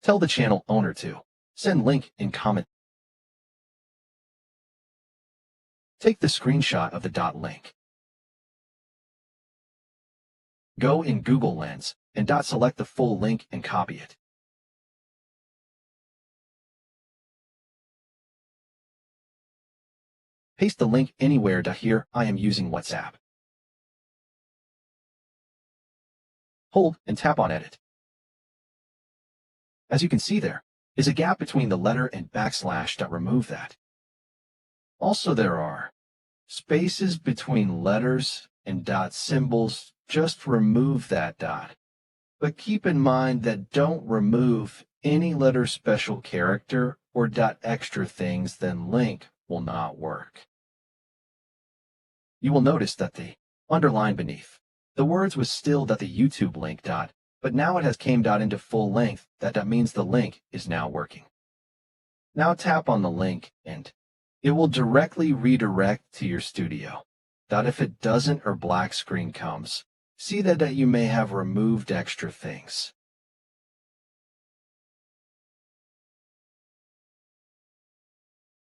Tell the channel owner to send link in comment. Take the screenshot of the dot link. Go in Google Lens and select the full link and copy it. Paste the link anywhere. Here I am using WhatsApp. Hold and tap on Edit. As you can see, there is a gap between the letter and backslash. Remove that. Also, there are spaces between letters and dot symbols. Just remove that dot. But keep in mind that don't remove any letter special character or dot extra things, then link will not work. You will notice that the underline beneath the words was still the YouTube link dot, but now it has came into full length. That means the link is now working. Now tap on the link and it will directly redirect to your studio. If it doesn't or black screen comes, see that you may have removed extra things.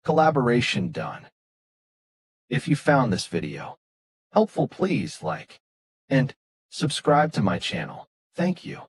Collaboration done. If you found this video helpful, please like and subscribe to my channel. Thank you.